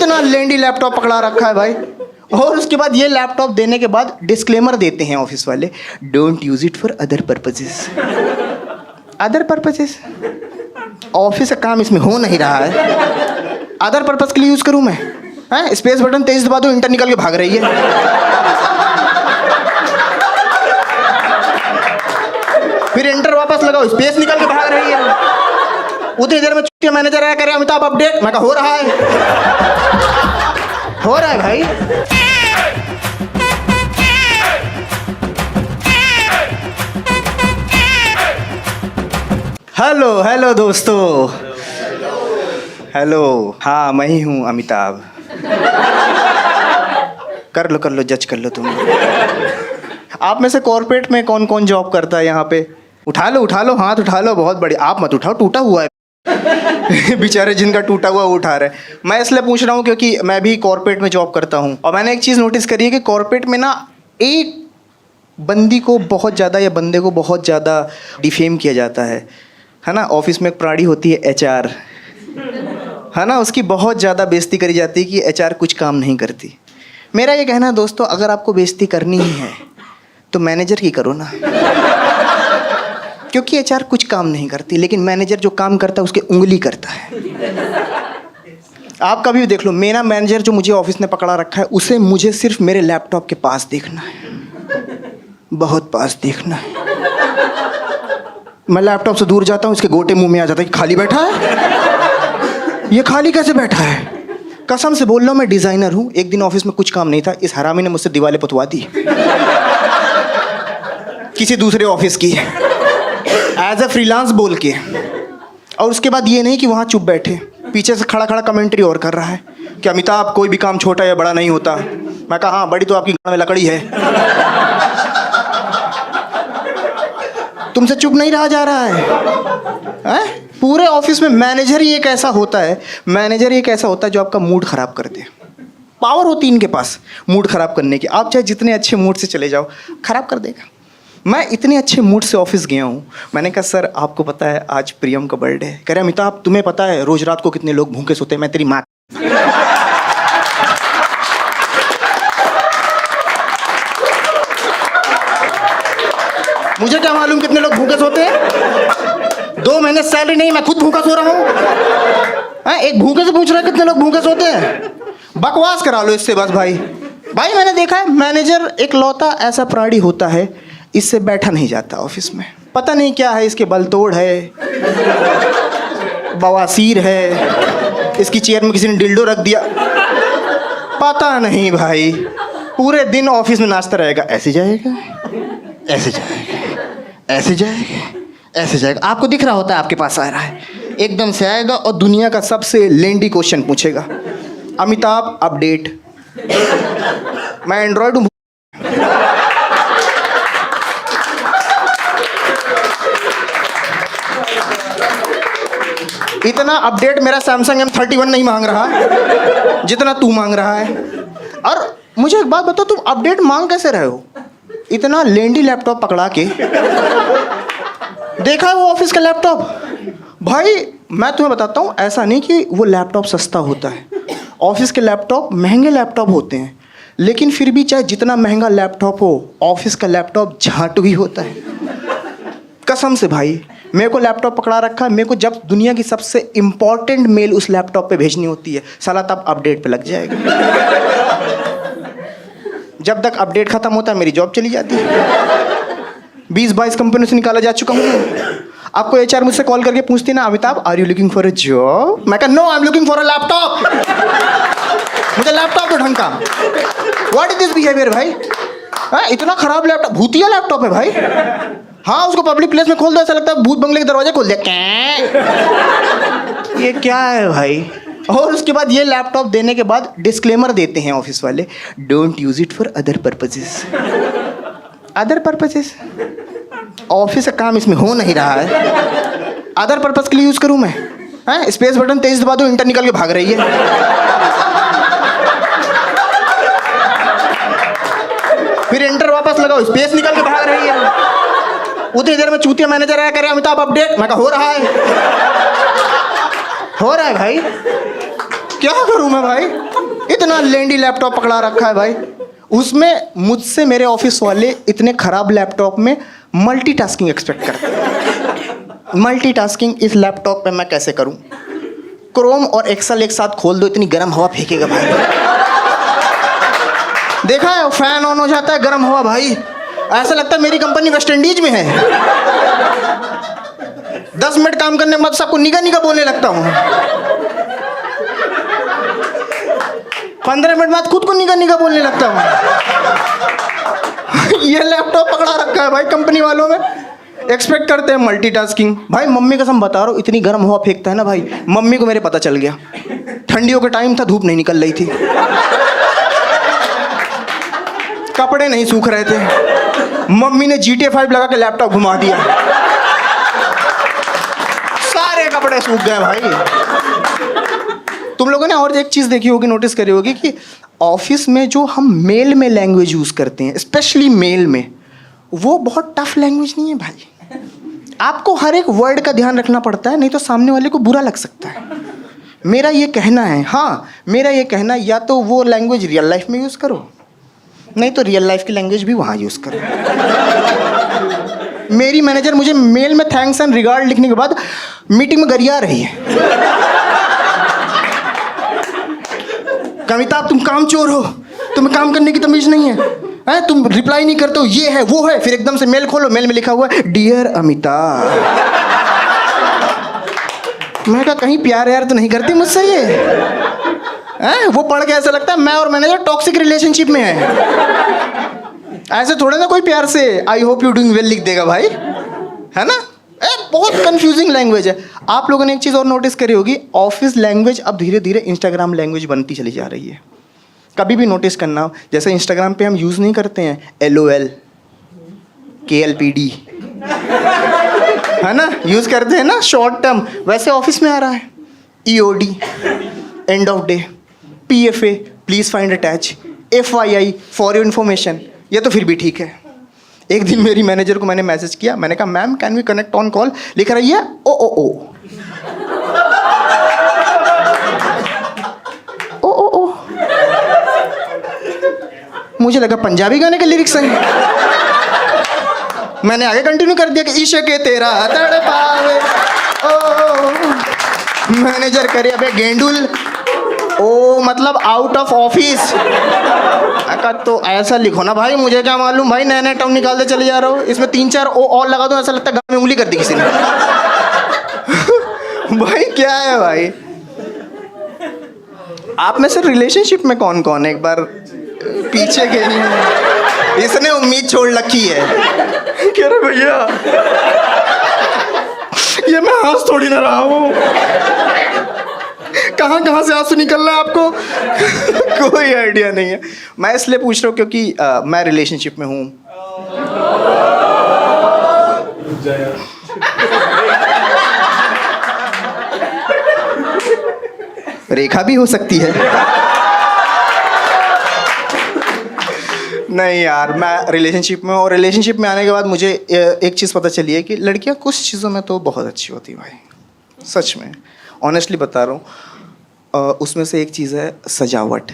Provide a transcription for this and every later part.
इतना लेंडी लैपटॉप पकड़ा रखा है भाई। और उसके बाद ये लैपटॉप देने के बाद डिस्क्लेमर देते हैं ऑफिस वाले, don't use it for other purposes. Other purposes? Office का काम इसमें हो नहीं रहा है, अदर पर्पज के लिए यूज करूं मैं? हैं? स्पेस बटन तेज दबा दो, इंटर निकल के भाग रही है। फिर एंटर वापस लगाओ, स्पेस निकल के भाग रही है। उतनी देर में छुट्टी मैनेजर आया, करे अमिताभ अपडेट। मैं कहा हो रहा है, हो रहा है भाई। हेलो हेलो दोस्तों, हेलो। हाँ मैं ही हूँ अमिताभ। कर लो जज कर लो तुम। आप में से कॉर्पोरेट में कौन कौन जॉब करता है यहाँ पे? उठा लो हाथ उठा लो। बहुत बड़ी, आप मत उठाओ, टूटा हुआ है। बेचारे जिनका टूटा हुआ वो उठा रहे। मैं इसलिए पूछ रहा हूँ क्योंकि मैं भी कॉर्पोरेट में जॉब करता हूँ और मैंने एक चीज़ नोटिस करी है कि कॉर्पोरेट में ना एक बंदी को बहुत ज़्यादा या बंदे को बहुत ज़्यादा डिफेम किया जाता है ना। ऑफिस में एक प्राणी होती है एचआर, है ना, उसकी बहुत ज़्यादा बेइज्जती करी जाती है कि एचआर कुछ काम नहीं करती। मेरा ये कहना है दोस्तों, अगर आपको बेइज्जती करनी ही है तो मैनेजर की करो ना, क्योंकि एचआर कुछ काम नहीं करती, लेकिन मैनेजर जो काम करता है उसके उंगली करता है। आप कभी भी देख लो, मेरा मैनेजर जो मुझे ऑफिस ने पकड़ा रखा है, उसे मुझे सिर्फ मेरे लैपटॉप के पास देखना है, बहुत पास देखना है। मैं लैपटॉप से दूर जाता हूँ, इसके गोटे मुंह में आ जाता है कि खाली बैठा है। ये खाली कैसे बैठा है? कसम से बोल रहा हूँ, मैं डिजाइनर हूँ। एक दिन ऑफिस में कुछ काम नहीं था, इस हरामी ने मुझसे दीवारें पुतवा दी किसी दूसरे ऑफिस की, एज ए फ्रीलांस बोल के। और उसके बाद ये नहीं कि वहाँ चुप बैठे, पीछे से खड़ा खड़ा कमेंट्री और कर रहा है कि अमिताभ कोई भी काम छोटा या बड़ा नहीं होता। मैं कहा हाँ, बड़ी तो आपकी गाड़ में लकड़ी है। तुमसे चुप नहीं रहा जा रहा है? पूरे ऑफिस में मैनेजर ही एक ऐसा होता है, मैनेजर ही एक ऐसा होता है जो आपका मूड खराब कर दे। पावर होती है इनके पास मूड खराब करने की। आप चाहे जितने अच्छे मूड से चले जाओ, खराब कर देगा। मैं इतने अच्छे मूड से ऑफिस गया हूँ, मैंने कहा सर आपको पता है आज प्रियम का बर्थडे है। कह रहे अमिताभ तुम्हें पता है रोज रात को कितने लोग भूखे सोते हैं? मैं तेरी माँ। मुझे क्या मालूम कितने लोग भूखे सोते हैं? 2 महीने सैलरी नहीं, मैं खुद भूखा सो रहा हूँ। एक भूखे से पूछ रहा है कितने लोग भूखे सोते हैं? बकवास करा लो इससे बस। भाई मैंने देखा है, मैनेजर एक लौता ऐसा प्राणी होता है, इससे बैठा नहीं जाता ऑफिस में। पता नहीं क्या है, इसके बल तोड़ है, बवासीर है, इसकी चेयर में किसी ने डिल्डो रख दिया, पता नहीं भाई। पूरे दिन ऑफिस में नाचता रहेगा, ऐसे जाएगा, ऐसे जाएगा, ऐसे जाएगा, ऐसे जाएगा। आपको दिख रहा होता है आपके पास आ रहा है, एकदम से आएगा और दुनिया का सबसे लेंडी क्वेश्चन पूछेगा, अमिताभ अपडेट। मैं एंड्रॉयड हूँ। इतना अपडेट मेरा सैमसंग M31 नहीं मांग रहा जितना तू मांग रहा है। और मुझे एक बात बताओ, तुम अपडेट मांग कैसे रहे हो? इतना लेंडी लैपटॉप पकड़ा के। देखा है वो ऑफिस का लैपटॉप? भाई मैं तुम्हें बताता हूँ, ऐसा नहीं कि वो लैपटॉप सस्ता होता है। ऑफिस के लैपटॉप महंगे लैपटॉप होते हैं, लेकिन फिर भी चाहे जितना महंगा लैपटॉप हो, ऑफिस का लैपटॉप झाटू ही होता है। कसम से भाई, मेरे को लैपटॉप पकड़ा रखा है, मेरे को जब दुनिया की सबसे इंपॉर्टेंट मेल उस लैपटॉप पे भेजनी होती है, साला तब अपडेट पे लग जाएगा। जब तक अपडेट खत्म होता है मेरी जॉब चली जाती है। 20-22 कंपनी से निकाला जा चुका हूँ। आपको एचआर मुझसे कॉल करके पूछती ना, Amitabh are you looking for a job? मैं कहा no, I am looking for a laptop. मुझे लैपटॉप दो ढंग का। व्हाट इज दिस बिहेवियर भाई? इतना खराब लैपटॉप, भूतिया लैपटॉप है भाई। हाँ, उसको पब्लिक प्लेस में खोल दो, ऐसा लगता है भूत बंगले के दरवाजे खोल दिया। ये क्या है भाई? और उसके बाद ये लैपटॉप देने के बाद डिस्क्लेमर देते हैं ऑफिस वाले, don't use it for other purposes. Other purposes? Office का काम इसमें हो नहीं रहा है, अदर पर्पज के लिए यूज करूं मैं? स्पेस बटन तेज दबा दो, इंटर निकल के भाग रही है। फिर एंटर वापस लगाओ, स्पेस निकल के भाग रही है। उतनी देर में चूतिया मैनेजर आया, करे अमिताभ अपडेट। मैं कहा हो रहा है, हो रहा है भाई। क्या करूं मैं भाई, इतना लेंडी लैपटॉप पकड़ा रखा है भाई। उसमें मुझसे मेरे ऑफिस वाले इतने खराब लैपटॉप में मल्टीटास्किंग एक्सपेक्ट करते हैं। मल्टीटास्किंग इस लैपटॉप पे मैं कैसे करूं? क्रोम और एक्सेल एक साथ खोल दो, इतनी गर्म हवा फेंकेगा भाई। देखा है, फैन ऑन हो जाता है, गर्म हवा भाई, ऐसा लगता है मेरी कंपनी वेस्ट इंडीज में है। 10 मिनट काम करने के बाद सबको निगा निगा बोलने लगता हूँ। 15 मिनट बाद खुद को निगा निगा बोलने लगता हूँ। ये लैपटॉप पकड़ा रखा है भाई कंपनी वालों में, एक्सपेक्ट करते हैं मल्टीटास्किंग। भाई मम्मी कसम बता रहा हूँ, इतनी गर्म हवा फेंकता है ना भाई, मम्मी को मेरे पता चल गया। ठंडियों के टाइम था, धूप नहीं निकल रही थी, कपड़े नहीं सूख रहे थे, मम्मी ने GTA 5 लगा के लैपटॉप घुमा दिया, सारे कपड़े सूख गए भाई। तुम लोगों ने और एक चीज देखी होगी, नोटिस करी होगी कि ऑफिस में जो हम मेल में लैंग्वेज यूज करते हैं, स्पेशली मेल में, वो बहुत टफ लैंग्वेज नहीं है भाई। आपको हर एक वर्ड का ध्यान रखना पड़ता है, नहीं तो सामने वाले को बुरा लग सकता है। मेरा ये कहना है, हाँ मेरा ये कहना, या तो वो लैंग्वेज रियल लाइफ में यूज करो, नहीं तो रियल लाइफ की लैंग्वेज भी वहाँ यूज़ करो। मेरी मैनेजर मुझे मेल में थैंक्स एंड रिगार्ड लिखने के बाद मीटिंग में गरिया रही है। कविता तुम काम चोर हो, तुम्हें काम करने की तमीज नहीं है, हैं? तुम रिप्लाई नहीं करते हो, ये है वो है, फिर एकदम से मेल खोलो, मेल में लिखा हुआ है डियर अमिता। मैं कहा कहीं प्यार यार तो नहीं करती मुझसे ये? हैं? वो पढ़ के ऐसा लगता है मैं और मैनेजर टॉक्सिक रिलेशनशिप में है। ऐसे थोड़े ना कोई प्यार से I hope you doing well लिख देगा भाई, है ना? बहुत कंफ्यूजिंग लैंग्वेज है। आप लोगों ने एक चीज़ और नोटिस करी होगी, ऑफिस लैंग्वेज अब धीरे धीरे इंस्टाग्राम लैंग्वेज बनती चली जा रही है। कभी भी नोटिस करना, जैसे इंस्टाग्राम पे हम यूज़ नहीं करते हैं LOL, KLPD, है ना, यूज़ करते हैं ना शॉर्ट टर्म, वैसे ऑफिस में आ रहा है EOD, end of day, PFA, please find attach, FYI, for your information. ये तो फिर भी ठीक है। एक दिन मेरी मैनेजर को मैंने मैसेज किया, मैंने कहा ma'am can we connect on call, लिख रही है ओ। मुझे लगा पंजाबी गाने के लिरिक्स हैं। मैंने आगे कंटिन्यू कर दिया कि इश्क तेरा तड़पावे ओ। मैनेजर करे अबे गेंडुल, ओ मतलब आउट ऑफ ऑफिस। तो ऐसा लिखो ना भाई, मुझे क्या मालूम भाई, नए नए टर्म निकालते चले जा रहे हो, इसमें 3-4 ओ और लगा दो, ऐसा लगता है गाल में उंगली कर दी किसी ने। भाई क्या है भाई? आप में से रिलेशनशिप में कौन कौन है, एक बार पीछे के लिए, इसने उम्मीद छोड़ रखी है। कह रहे भैया ये मैं हंस थोड़ी ना रहा हूँ, कहाँ से आंसू निकल रहा है आपको? कोई आइडिया नहीं है। मैं इसलिए पूछ रहा हूँ क्योंकि मैं रिलेशनशिप में हूँ। रेखा भी हो सकती है। नहीं यार, मैं रिलेशनशिप में हूँ, और रिलेशनशिप में आने के बाद मुझे एक चीज़ पता चली है कि लड़कियाँ कुछ चीज़ों में तो बहुत अच्छी होती भाई, सच में, ऑनेस्टली बता रहा हूँ। उसमें से एक चीज़ है सजावट,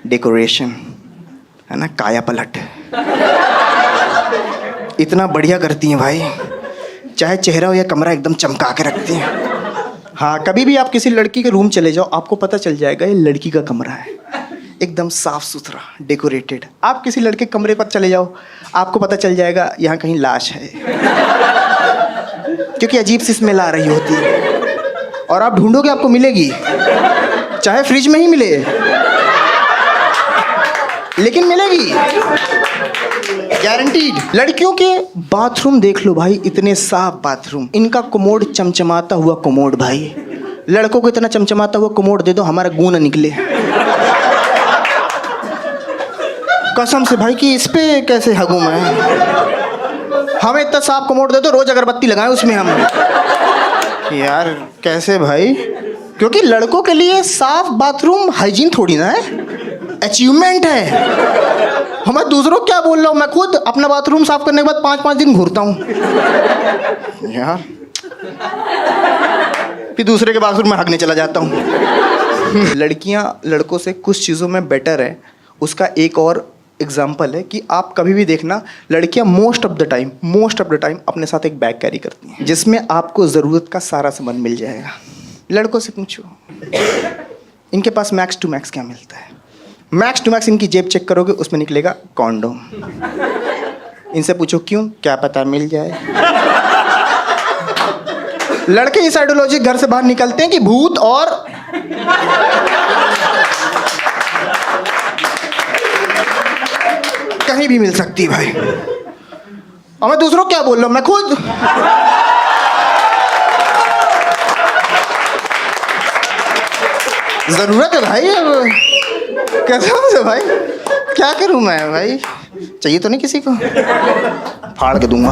डेकोरेशन, है ना, काया पलट। इतना बढ़िया करती हैं भाई, चाहे चेहरा हो या कमरा एकदम चमका के रखती हैं। हाँ, कभी भी आप किसी लड़की के रूम चले जाओ, आपको पता चल जाएगा ये लड़की का कमरा है, एकदम साफ सुथरा डेकोरेटेड। आप किसी लड़के के कमरे पर चले जाओ, आपको पता चल जाएगा यहाँ कहीं लाश है, क्योंकि अजीब सी स्मेल आ रही होती है। और आप ढूंढोगे आपको मिलेगी, चाहे फ्रिज में ही मिले, लेकिन मिलेगी, गारंटीड। लड़कियों के बाथरूम देख लो भाई, इतने साफ बाथरूम, इनका कोमोड चमचमाता हुआ कोमोड भाई। लड़कों को इतना चमचमाता हुआ कोमोड दे दो, हमारा गूं न निकले कसम से भाई कि इस पे कैसे हगूं मैं। हमें इतना साफ कोमोड दे दो, रोज अगरबत्ती लगाएं उसमें हम। यार कैसे भाई? क्योंकि लड़कों के लिए साफ बाथरूम हाइजीन थोड़ी ना है, अचीवमेंट है। हमें दूसरों क्या बोल रहा हूँ, मैं खुद अपना बाथरूम साफ करने के बाद 5-5 दिन घूरता हूँ यार। फिर दूसरे के बाथरूम में हगने चला जाता हूँ। लड़कियाँ लड़कों से कुछ चीज़ों में बेटर है। उसका एक और एग्जाम्पल है कि आप कभी भी देखना, लड़कियाँ मोस्ट ऑफ द टाइम अपने साथ एक बैग कैरी करती हैं जिसमें आपको ज़रूरत का सारा सामान मिल जाएगा। लड़कों से पूछो इनके पास मैक्स टू मैक्स क्या मिलता है। मैक्स टू मैक्स इनकी जेब चेक करोगे उसमें निकलेगा कॉन्डोम। इनसे पूछो क्यों, क्या पता मिल जाए। लड़के इस आइडियोलॉजी घर से बाहर निकलते हैं कि भूत और कहीं भी मिल सकती है भाई। और मैं दूसरों को क्या बोल रहा हूं, मैं खुद जरूरत है भाई। अब कसम से भाई क्या करूं मैं भाई, चाहिए तो नहीं किसी को, फाड़ के दूंगा।